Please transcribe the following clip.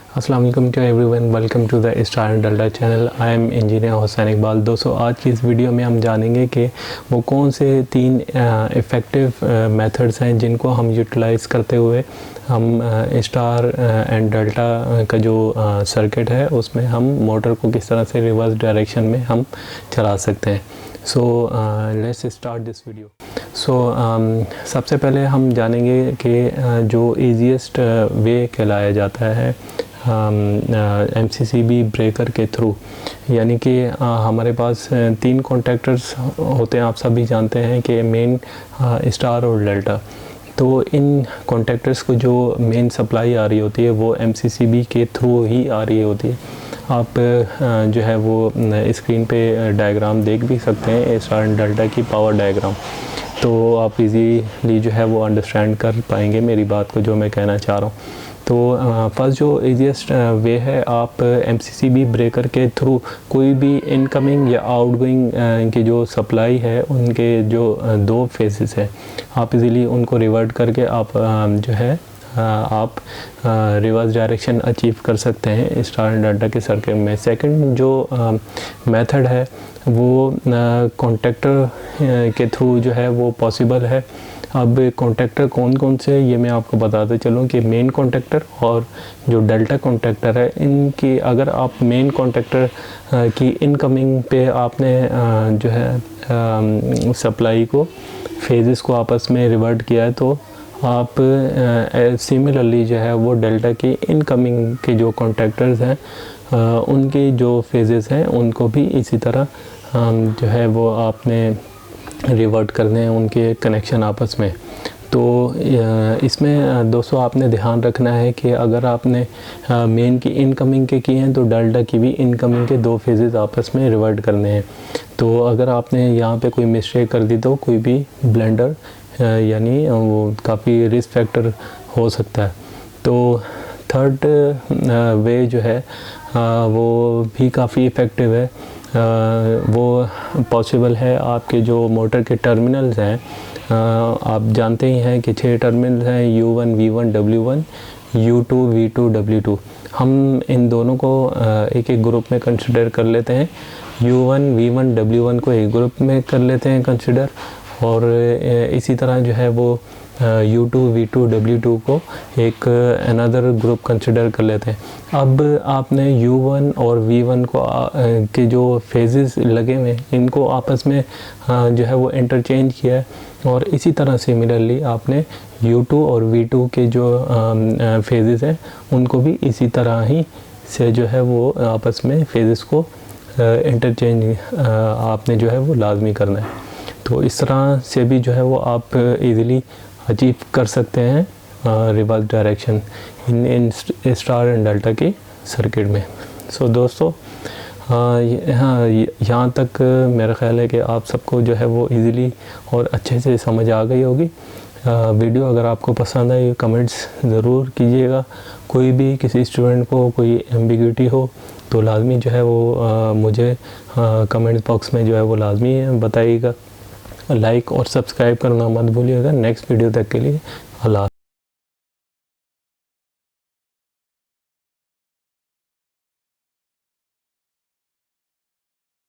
अस्सलाम वालेकुम to everyone, welcome to the Star and Delta channel. I am engineer Hussain Iqbal. दोस्तों, आज की इस वीडियो में हम जानेंगे कि वो कौन से 3 इफ़ेक्टिव मेथड्स हैं जिनको हम यूटिलाइज़ करते हुए हम स्टार एंड डेल्टा का जो सर्किट है उसमें हम मोटर को किस तरह से रिवर्स डायरेक्शन में हम चला सकते हैं। So let's start this video. सबसे पहले हम जानेंगे कि जो ईजीएस्ट वे कहलाया जाता है MCCB ब्रेकर के थ्रू, यानी कि हमारे पास 3 कॉन्टैक्टर्स होते हैं। आप सभी जानते हैं कि मेन, स्टार और डेल्टा। तो इन कॉन्टैक्टर्स को जो मेन सप्लाई आ रही होती है वो MCCB के थ्रू ही आ रही होती है। आप जो है वो स्क्रीन पे डायग्राम देख भी सकते हैं, स्टार एंड डेल्टा की पावर डायग्राम। तो आप इजीली जो है वो अंडरस्टैंड कर पाएंगे मेरी बात को, जो मैं कहना चाह रहा हूँ। तो फर्स्ट जो ईजीएस्ट वे है, आप MCCB ब्रेकर के थ्रू कोई भी इनकमिंग या आउटगोइंग की जो सप्लाई है उनके जो 2 फेसेस है, आप इजीली उनको रिवर्ट करके आप जो है आप रिवर्स डायरेक्शन अचीव कर सकते हैं स्टार एंड डेल्टा के सर्किट में। सेकंड जो मेथड है वो कॉन्टैक्टर के थ्रू जो है वो पॉसिबल है। अब कॉन्टैक्टर कौन कौन से, ये मैं आपको बताते चलूँ कि मेन कॉन्टैक्टर और जो डेल्टा कॉन्टैक्टर है, इनकी अगर आप मेन कॉन्टैक्टर की इनकमिंग पे आपने जो है सप्लाई को, फेजेस को आपस में रिवर्ट किया है, तो आप सिमिलरली जो है वो डेल्टा की इनकमिंग के जो कॉन्टैक्टर्स हैं उनके जो फेजेस हैं उनको भी इसी तरह जो है वो आपने रिवर्ट करने हैं, उनके कनेक्शन आपस में। तो इसमें दोस्तों आपने ध्यान रखना है कि अगर आपने मेन की इनकमिंग के किए हैं तो डेल्टा की भी इनकमिंग के 2 फेजेस आपस में रिवर्ट करने हैं। तो अगर आपने यहाँ पे कोई मिस्टेक कर दी तो कोई भी ब्लेंडर यानी वो काफ़ी रिस्क फैक्टर हो सकता है। तो थर्ड वे जो है वो भी काफ़ी इफ़ेक्टिव है। वो पॉसिबल है आपके जो मोटर के टर्मिनल्स हैं, आप जानते ही हैं कि 6 टर्मिनल्स हैं, U1 V1 W1, U2 V2 W2। हम इन दोनों को एक एक ग्रुप में कंसिडर कर लेते हैं। U1 V1 W1 को एक ग्रुप में कर लेते हैं कंसिडर, और इसी तरह जो है वो U2 V2 W2 को एक अनदर ग्रुप कंसिडर कर लेते हैं। अब आपने U1 और V1 को के जो फेजेस लगे हुए हैं इनको आपस में जो है वो इंटरचेंज किया है, और इसी तरह सिमिलरली आपने U2 और V2 के जो फेजेस हैं उनको भी इसी तरह ही से जो है वो आपस में फेजेस को इंटरचेंज आपने जो है वो लाजमी करना है। तो इस तरह से भी जो है वो आप इजीली अचीव कर सकते हैं reverse direction in star and delta की सर्किट में। सो दोस्तों, यहाँ तक मेरा ख्याल है कि आप सबको जो है वो इजीली और अच्छे से समझ आ गई होगी। वीडियो अगर आपको पसंद आए कमेंट्स ज़रूर कीजिएगा। कोई भी किसी स्टूडेंट को कोई एम्बिग्यूटी हो तो लाजमी जो है वो मुझे कमेंट बॉक्स में जो है वो लाजमी बताइएगा। लाइक और सब्सक्राइब करना मत भूलिएगा। नेक्स्ट वीडियो तक के लिए अल्लाह।